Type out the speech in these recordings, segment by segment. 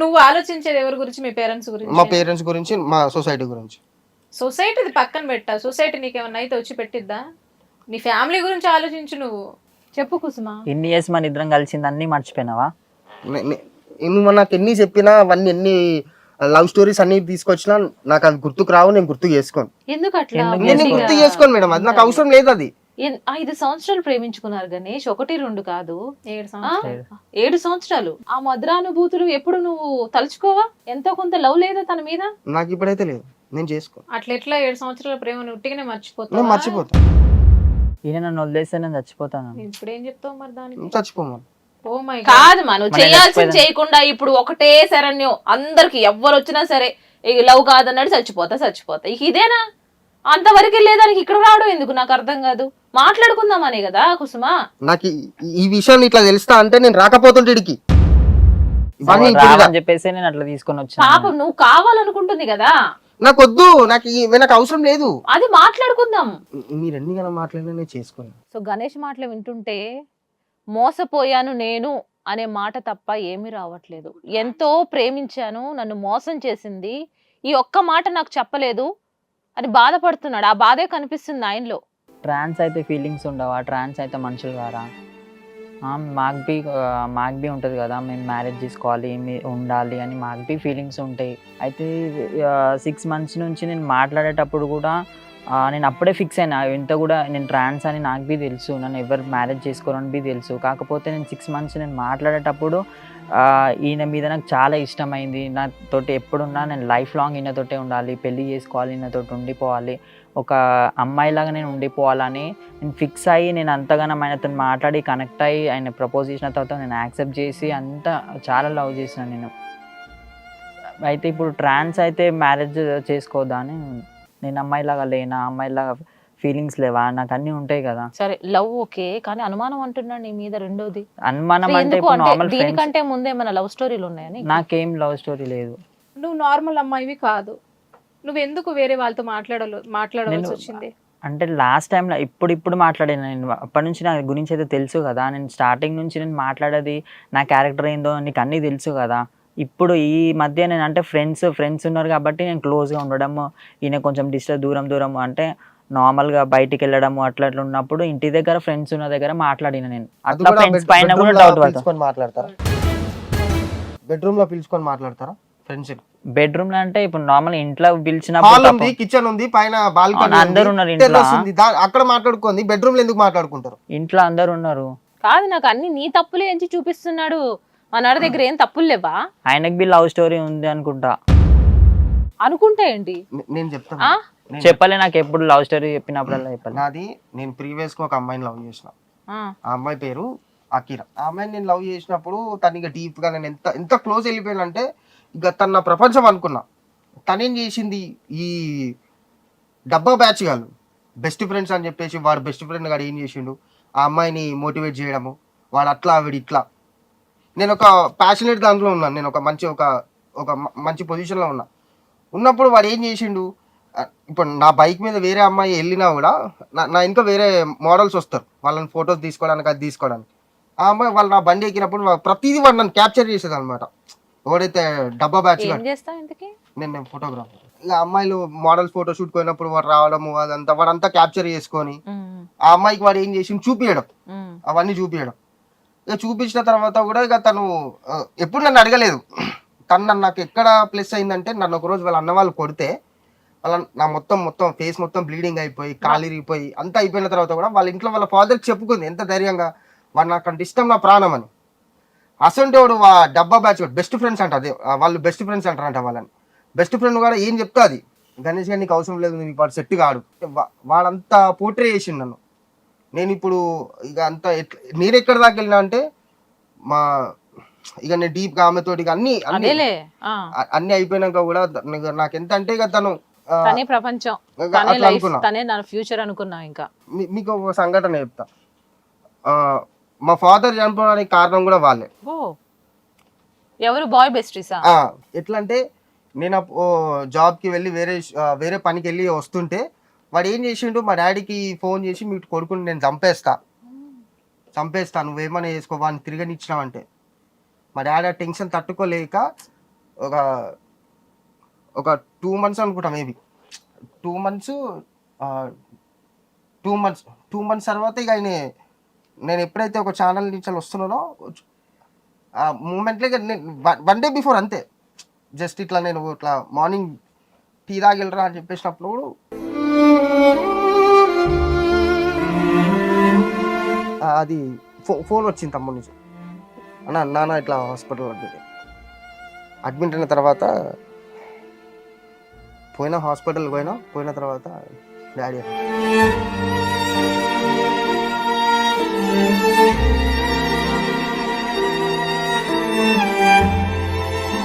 నువ్వు ఆలోచించేది ఎవరి గురించి? మీ పేరెంట్స్ మా గురించి? పేరెంట్స్ గురించి, మా సొసైటీ గురించి. సొసైటీది పక్కన పెట్టా, సొసైటీ నీకేమన్నా అయితే వచ్చి పెట్టిద్దా? నీ ఫ్యామిలీ గురించి ఆలోచించు నువ్వు. చెప్పు కుసుమ. ఇన్ని ఇయర్స్ మన ఇద్దరం కలిసింది అన్ని మర్చిపోయినావా? నువ్వు నాకు ఎన్ని చెప్పినా అవన్నీ ఎన్ని లవ్ స్టోరీస్ అన్ని తీసుకొచ్చినా నాకు అది గుర్తుకు రావు, నేను గుర్తు చేసుకోను. ఎందుకు అట్లా? నేను గుర్తు చేసుకోను మేడం, అది నాకు అవసరం లేదు. అది 5 సంవత్సరాలు ప్రేమించుకున్నారు గణేష్, 1-2 కాదు, 7 సంవత్సరాలు. 7 సంవత్సరాలు. ఆ మధురానుభూతులు ఎప్పుడు నువ్వు తలుచుకోవా? ఎంతో కొంత లవ్ లేదా తన మీద? నాకు ఇప్పుడైతే లేదు, నేను చేసుకోను. అట్లా ఎట్లా 7 సంవత్సరాల ప్రేమను ఉట్టిగానే నేను మర్చిపోతావు? మర్చిపోతాను. ఈయన నన్ను వదిలేస్తే నేను చచ్చిపోతాను. ఇప్పుడు ఏం చెప్తావు మరి దానికి? చచ్చిపోమను. ఓ మై కాదు మనం మరి చేయాల్సింది నెక్స్ట్ చేయకుండా ఇప్పుడు ఒకటే శరణ్యం అందరికి ఎవ్వరు వచ్చినా సరే లవ్ కాదన్నాడు చచ్చిపోతా ఇక ఇదేనా? అంతవరకు వెళ్ళేదానికి ఇక్కడ రావడం ఎందుకు నాకు అర్థం కాదు. మాట్లాడుకుందామనే కదా కుసుమ. నాకు ఈ విషయం ఇట్లా తెలుస్తా అంటే నేను రాకపోతుంటే ఇడికి రావని చెప్పేసి నేను అట్లా తీసుకొని వచ్చాను. పాపం నువ్వు కావాలనుకుంటుంది కదా. నాకు వద్దు, నాకు అవసరం లేదు. అది మాట్లాడుకుందాం. మీరు ఎన్ని గల మాట్లాడినా నేను చేసుకోను. సో గణేష్ మాటలు వింటుంటే మోసపోయాను నేను అనే మాట తప్ప ఏమీ రావట్లేదు. ఎంతో ప్రేమించాను, నన్ను మోసం చేసింది, ఈ ఒక్క మాట నాకు చెప్పలేదు అని బాధపడుతున్నాడు. ఆ బాధే కనిపిస్తుంది ఆయనలో. ట్రాన్స్ అయితే ఫీలింగ్స్ ఉండవా? ట్రాన్స్ అయితే మనుషులు కారా? మాకు బి ఉంటుంది కదా, మేము మ్యారేజ్ చేసుకోవాలి ఉండాలి అని మాకు బి ఫీలింగ్స్ ఉంటాయి. అయితే 6 months నుంచి నేను మాట్లాడేటప్పుడు కూడా నేను అప్పుడే ఫిక్స్ అయినా, ఇంత కూడా నేను ట్రాన్స్ అని నాకు బి తెలుసు, నన్ను ఎవరు మ్యారేజ్ చేసుకోరని బి తెలుసు. కాకపోతే నేను 6 months నేను మాట్లాడేటప్పుడు ఈయన మీద నాకు చాలా ఇష్టమైంది. నాతోటి ఎప్పుడున్నా నేను లైఫ్ లాంగ్ ఈయనతోటే ఉండాలి, పెళ్ళి చేసుకోవాలి, ఈయనతోటి ఉండిపోవాలి, ఒక అమ్మాయిలాగా నేను ఉండిపోవాలని నేను ఫిక్స్ అయ్యి, నేను అంతగానో ఆయనతో మాట్లాడి కనెక్ట్ అయ్యి ఆయన ప్రపోజ్ చేసిన తర్వాత నేను యాక్సెప్ట్ చేసి అంతా చాలా లవ్ చేసిన నేను. అయితే ఇప్పుడు ట్రాన్స్ అయితే మ్యారేజ్ చేసుకోవద్దా అని, నేను అమ్మాయిలాగా లేనా, అమ్మాయిలాగా ఫీలింగ్స్ లేవా, నాకు అన్నీ ఉంటాయి కదా. సరే లవ్ ఓకే, కానీ అనుమానం అంటున్నాడు నీ మీద. రెండోది అనుమానం అంటే ఎందుకు ఇప్పుడు అంటే నార్మల్ ఫ్రెండ్స్. దీనికంటే ముందే ఏమైనా లవ్ స్టోరీలు ఉన్నాయని? నాకేం లవ్ స్టోరీ లేదు. నువ్వు నార్మల్ అమ్మాయివి కాదు, నువ్వు ఎందుకు వేరే వాళ్ళతో మాట్లాడవలసి వచ్చింది? అంటే లాస్ట్ టైంలో ఇప్పుడు మాట్లాడాను నేను. అప్పటి నుంచి నా గురించి అయితే తెలుసు కదా, నేను స్టార్టింగ్ నుంచి నేను మాట్లాడేది నా క్యారెక్టర్ ఏందో నీకు అన్నీ తెలుసు కదా. ఇప్పుడు ఈ మధ్య నేను అంటే ఫ్రెండ్స్ ఉన్నారు కాబట్టి నేను క్లోజ్గా ఉండడము, ఈయన కొంచెం దూరం అంటే నార్మల్గా బయటికి వెళ్ళడము అట్లా ఉన్నప్పుడు ఇంటి దగ్గర ఫ్రెండ్స్ ఉన్న దగ్గర మాట్లాడిన నేను. అట్లా ఫ్రెండ్స్ పైన కూడా డౌట్ పడతాను. మాట్లాడతారా? బెడ్రూమ్ లో పిలుచుకొని మాట్లాడతారా ఫ్రెండ్స్? బెడ్రూమ్ లో అంటే ఇప్పుడు నార్మల్ ఇంట్లో పిలిచినప్పుడు కిచెన్ ఉంది, పైన బాల్కనీ, అందరు ఉన్నారు ఇంట్లో, అక్కడ మాట్లాడుకోండి. బెడ్రూమ్ లో ఎందుకు మాట్లాడుకుంటారు? ఇంట్లో అందరు ఉన్నారు. కాదు నాకు అన్ని నీ తప్పులే ఎంచి చూపిస్తున్నాడు. మన దగ్గర ఏం తప్పులు లేవా? ఆయనకి బి లవ్ స్టోరీ ఉంది అనుకుంటా. అనుకుంటా ఏంటి? నేను చెప్తాను. చెప్పలే, నాకు ఎప్పుడు లవ్ స్టోరీ చెప్పినప్పుడల్లా చెప్పాలి. నాది, నేను ప్రీవియస్ గా ఒక అమ్మాయిని లవ్ చేసిన. ఆ అమ్మాయి పేరు అకీరా. ఆ అమ్మాయిని నేను లవ్ చేసినప్పుడు తను ఇక డీప్ గా నేను ఎంత క్లోజ్ వెళ్ళిపోయానంటే ఇక తన నా ప్రపంచం అనుకున్నా. తనేం చేసింది, ఈ డబ్బా బ్యాచ్ కాదు, బెస్ట్ ఫ్రెండ్స్ అని చెప్పేసి వాడు బెస్ట్ ఫ్రెండ్ గాడు ఏం చేసిండు, ఆ అమ్మాయిని మోటివేట్ చేయడము, వాడు అట్లా ఆవిడ ఇట్లా. నేను ఒక ప్యాషనేట్ దాంట్లో ఉన్నాను, నేను ఒక మంచి పొజిషన్లో ఉన్నప్పుడు వాడు ఏం చేసిండు, ఇప్పుడు నా బైక్ మీద వేరే అమ్మాయి వెళ్ళినా కూడా నా ఇంకా వేరే మోడల్స్ వస్తారు వాళ్ళని ఫొటోస్ తీసుకోవడానికి, అది తీసుకోవడానికి. ఆ అమ్మాయి వాళ్ళు నా బండి ఎక్కినప్పుడు ప్రతిదీ వాడు నన్ను క్యాప్చర్ చేసేది అనమాట. ఎవడైతే డబ్బా బ్యాచ్ నేను ఫోటోగ్రాఫర్, ఇక అమ్మాయిలు మోడల్స్ ఫోటో షూట్ పోయినప్పుడు వాడు రావడము అదంతా వాడంతా క్యాప్చర్ చేసుకొని ఆ అమ్మాయికి వాడు ఏం చేసి చూపించడం, అవన్నీ చూపించడం. ఇక చూపించిన తర్వాత కూడా ఇక తను ఎప్పుడు నన్ను అడగలేదు. తను నాకు ఎక్కడ ప్లస్ అయిందంటే, నన్ను ఒకరోజు వాళ్ళ అన్న వాళ్ళు కొడితే వాళ్ళ నా మొత్తం ఫేస్ మొత్తం బ్లీడింగ్ అయిపోయి కాలు ఇరిగిపోయి అంతా అయిపోయిన తర్వాత కూడా వాళ్ళ ఇంట్లో వాళ్ళ ఫాదర్కి చెప్పుకుంది ఎంత ధైర్యంగా, వాడు నాకంటే ఇష్టం, నా ప్రాణం అని. అసలు వాడు డబ్బా బ్యాచ్ బెస్ట్ ఫ్రెండ్స్ అంట, అదే వాళ్ళు బెస్ట్ ఫ్రెండ్స్ అంటారంట. వాళ్ళని బెస్ట్ ఫ్రెండ్ కూడా ఏం చెప్తా, అది గణేష్ గారు నీకు అవసరం లేదు, నీకు వాడు సెట్ కాడు, వాడంతా పోర్ట్రే చేసిండు నన్ను. నేను ఇప్పుడు ఇక అంతా నేను ఎక్కడ దాకా వెళ్ళినా అంటే ఇక నేను డీప్ గా ఆమెతోటి అన్ని అయిపోయినాక కూడా నాకు ఎంత అంటే ఇక తను ప్రపంచం ఫ్యూచర్ అనుకున్నా. ఇంకా మీకు ఒక సంఘటన చెప్తా. మా ఫాదర్ చనిపోవడానికి కారణం కూడా వాళ్ళే. ఎవరు? బాయ్ బెస్టీసా? ఎట్లా అంటే, నేను జాబ్ కి వెళ్ళి వేరే పనికి వెళ్ళి వస్తుంటే వాడు ఏం చేసిండు, మా డాడీకి ఫోన్ చేసి మీ కొడుకుని నేను చంపేస్తా, నువ్వేమన్నా చేసుకోవా అని తిరగనిచ్చినావంటే మా డాడీ ఆ టెన్షన్ తట్టుకోలేక ఒక 2 months అనుకుంటా, మేబీ 2 months తర్వాత ఇక ఆయన, నేను ఎప్పుడైతే ఒక ఛానల్ నుంచి వస్తున్నానో ఆ మూమెంట్లో ఇక వన్ డే బిఫోర్ అంతే, జస్ట్ ఇట్లా నేను ఇట్లా మార్నింగ్ టీ తాగిలరా అని చెప్పేసినప్పుడు అది ఫోన్ వచ్చింది తమ్ముడి నుంచి, నాన్న ఇట్లా హాస్పిటల్ అడ్మిట్ అయిన తర్వాత హాస్పిటల్కి పోయిన తర్వాత డాడీ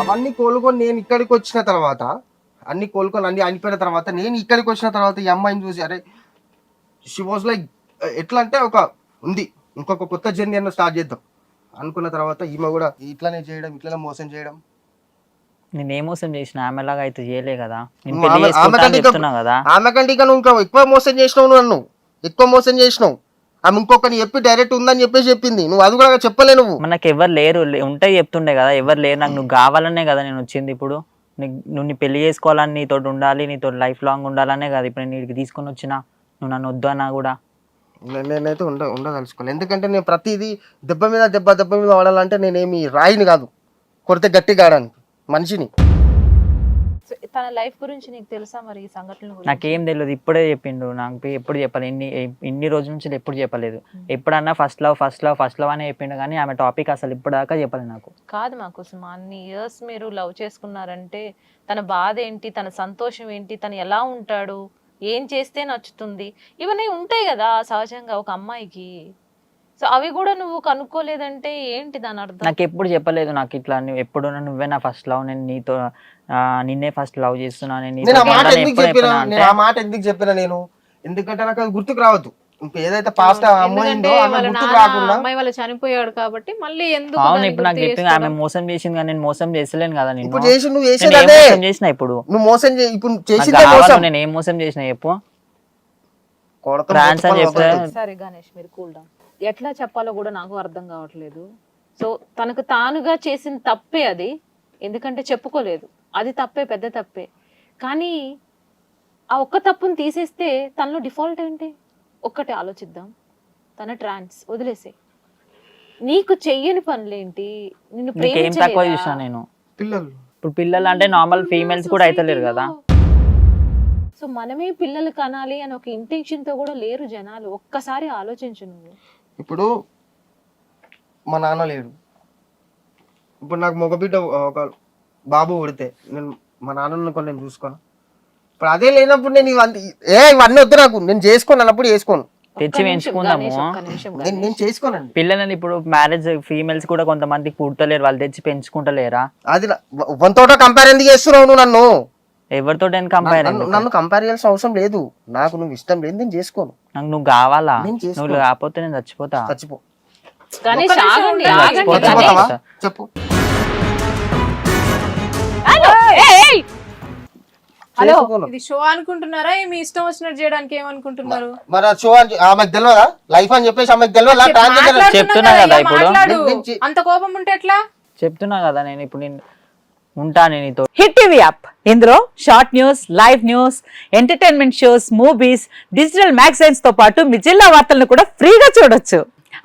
అవన్నీ కోలుకొని నేను ఇక్కడికి వచ్చిన తర్వాత, అన్ని అయిపోయిన తర్వాత నేను ఇక్కడికి వచ్చిన తర్వాత ఈ అమ్మాయిని చూసి, అరే షీ వాజ్ లైక్ ఎట్లా అంటే ఇంకొక కొత్త జర్నీ అన్న స్టార్ట్ చేద్దాం అనుకున్న తర్వాత ఈమె కూడా ఇట్లానే మోసం చేయడం. నేను ఏ మోసం చేసిన ఆమెలాగా అయితే చేయలే కదా, నేను పెళ్లి చేసుకుంటా అని చెప్తున్నా కదా. ఆమె కంటే ఇంకా నువ్వు ఇంకా ఎక్కువ మోసం చేసినావు, నన్ను ఎక్కువ మోసం చేసినావు. ఆమె ఇంకొకరిని చెప్పి డైరెక్ట్ ఉందని చెప్పింది, నువ్వు అది కూడా చెప్పలే. నువ్వు నాకు ఎవరు లేరు, ఉంటే చెప్తుండే కదా, ఎవరు లేరు నాకు. నువ్వు కావాలనే కదా నేను వచ్చింది. ఇప్పుడు నువ్వు నీ పెళ్లి చేసుకోవాలని, నీతో ఉండాలి, నీతో లైఫ్ లాంగ్ ఉండాలనే కదా ఇప్పుడు నేను నీకు తీసుకొని వచ్చినా. నువ్వు నన్ను వద్దు అన్నా కూడా నేనైతే ఉండదలుచుకోవాలి. ఎందుకంటే నేను ప్రతిదీ దెబ్బ మీద వాడాలంటే నేనేమి రాయిని కాదు, కొడితే గట్టి కాడానికి మనిషిని. తన లైఫ్ గురించి నీకు తెలుసా మరి ఈ సంఘటనలు? నాకేం తెలియదు, ఇప్పుడే చెప్పిండు. నాకు ఎప్పుడు చెప్పాలి, ఇన్ని రోజుల నుంచి ఎప్పుడు చెప్పలేదు. ఎప్పుడన్నా ఫస్ట్ లవ్ అనే చెప్పిండు, కానీ ఆమె టాపిక్ అసలు ఇప్పటిదాకా చెప్పలేదు నాకు. కాదు మా కోసం అన్ని ఇయర్స్ మీరు లవ్ చేసుకున్నారంటే తన బాధ ఏంటి, తన సంతోషం ఏంటి, తను ఎలా ఉంటాడు, ఏం చేస్తే నచ్చుతుంది, ఇవన్నీ ఉంటాయి కదా సహజంగా ఒక అమ్మాయికి. సో అవి కూడా నువ్వు కనుక్కోలేదంటే ఏంటి దాని అర్థం? నాకు ఎప్పుడు చెప్పలేదు. నాకు ఇట్లా ఎప్పుడు నువ్వే నా ఫస్ట్ లవ్, నేను నీతో నిన్నే ఫస్ట్ లవ్ చేస్తున్నా. నేను ఆ మాట ఎందుకు చెప్పినా నేను, ఎందుకంటే నాకు అది గుర్తుకు రావద్దు. ఏదైతే పాస్ట్ అమ్మాయిందో గుర్తుకు రాకుండా, అమ్మాయి వాళ్ళు చనిపోయాడు కాబట్టి మళ్ళీ ఎందుకు? అవును, ఇప్పుడు నాకు చెప్పింది ఆమె మోసం చేసింది, కానీ నేను మోసం చేసలేను కదా. నేను నువ్వు చేసేది అదే. చేసిన ఇప్పుడు నువ్వు మోసం ఇప్పుడు చేసిందే మోసం. నేను ఏం మోసం చేసిన చెప్పు? సరే గణేష్, మీరు కూల్ డౌన్. ఎట్లా చెప్పాలో కూడా నాకు అర్థం కావట్లేదు. సో తనకు తానుగా చేసిన తప్పే అది, ఎందుకంటే చెప్పుకోలేదు, అది తప్పే, పెద్ద తప్పే. కానీ ఆ ఒక్క తప్పుని తీసేస్తే తనలో డిఫాల్ట్ ఏంటి? ఒక్కటి ఆలోచిద్దాం, తన ట్రాన్స్ వదిలేసే, నీకు చెయ్యని పనులేంటి, నిన్ను ప్రేమించలేదా? నేను ఇప్పుడు పిల్లలు అంటే నార్మల్ ఫీమేల్స్ కూడా అయితలేరు కదా. సో మనమే పిల్లలు కనాలి అని ఒక ఇంటెన్షన్ తో కూడా లేరు జనాలు. ఒక్కసారి ఆలోచించు నువ్వు. ఇప్పుడు మా నాన్న లేడు, ఇప్పుడు నాకు మగబిడ్డ ఒక బాబు పుడితే నేను మా నాన్నను కొన్ని నేను చూసుకోను. ఇప్పుడు అదే లేనప్పుడు నేను ఇవన్నీ వద్దు నాకు, నేను చేసుకోను అన్నప్పుడు చేసుకోను, తెచ్చి పెంచుకుందాము. నేను చేసుకోనండి. పిల్లలని ఇప్పుడు మ్యారేజ్ ఫీమేల్స్ కూడా కొంతమందికి పుట్టలేరు, వాళ్ళు తెచ్చి పెంచుకుంటలేరా? అది వంతోట కంపేర్ ఎందుకు చేస్తున్నావు నువ్వు నన్ను? ఎవరితో కంపేర్? నన్ను కంపేర్ చేయాల్సిన అవసరం లేదు, నాకు నువ్వు ఇష్టం లేదు నేను చేసుకోను. నాకు నువ్వు కావాలా? నువ్వు కాకపోతే నేను చచ్చిపోతా. చచ్చిపో. చెప్పు. హలో, ఇది షో అనుకుంటున్నారా? మీ ఇష్టం వచ్చినట్టు చేయడానికి ఏమనుకుంటున్నారు? మరి షో ఆమెకు తెలియదా? లైఫ్ అని చెప్పేసి ఆమెకు తెలియదా? చెప్తున్నా కదా, ఇప్పుడు అంత కోపం ఉంటే ఎట్లా? చెప్తున్నా కదా, నేను ఇప్పుడు నేను ఉంటాను నీతో. హిట్ టీవీ యాప్, ఇందులో short news, live news, entertainment shows, movies, digital magazines తో పాటు మీ జిల్లా వార్తలను కూడా ఫ్రీగా చూడొచ్చు.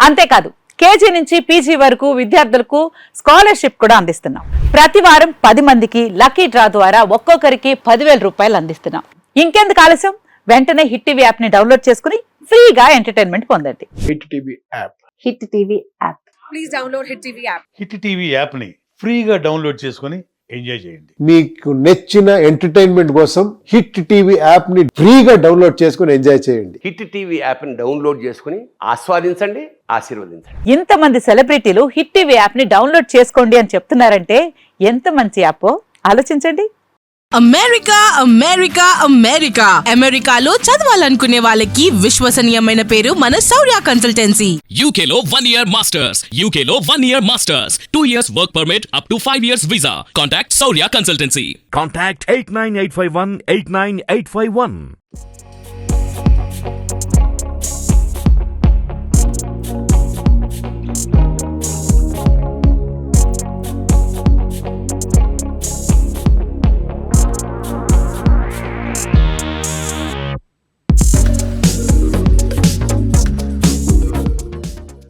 అంతేకాదు కేజీ నుంచి పీజీ వరకు విద్యార్థులకు స్కాలర్షిప్ కూడా అందిస్తున్నాం. ప్రతి వారం 10 మందికి లక్కీ డ్రా ద్వారా ఒక్కొక్కరికి 10,000 రూపాయలు అందిస్తున్నాం. ఇంకెందుకు ఆలస్యం, వెంటనే హిట్ టీవీ యాప్ ని డౌన్లోడ్ చేసుకుని ఫ్రీగా ఎంటర్టైన్మెంట్ పొందండి. Hit TV app. Hit TV app. Please download hit TV app. Hit TV app ని ఫ్రీగా డౌన్లోడ్ చేసుకుని ఎంజాయ్ చేయండి. మీకు నచ్చిన ఎంటర్టైన్మెంట్ కోసం హిట్ టీవీ యాప్ ని ఫ్రీగా డౌన్లోడ్ చేసుకుని ఎంజాయ్ చేయండి. హిట్ టీవీ యాప్ ని డౌన్లోడ్ చేసుకుని ఆస్వాదించండి, ఆశీర్వదించండి. ఇంతమంది సెలబ్రిటీలు హిట్ టీవీ యాప్ ని డౌన్లోడ్ చేసుకోండి అని చెప్తున్నారంటే ఎంత మంచి యాప్ ఆలోచించండి. అమెరికా అమెరికా అమెరికా అమెరికాలో చదవాలనుకునే వాళ్ళకి విశ్వసనీయమైన పేరు మన శౌర్య కన్సల్టెన్సీ. UK లో 1 year masters. UK లో 1 year masters. 2 years work permit up to 5 years visa. Contact Saurya Consultancy. Contact 89851 89851.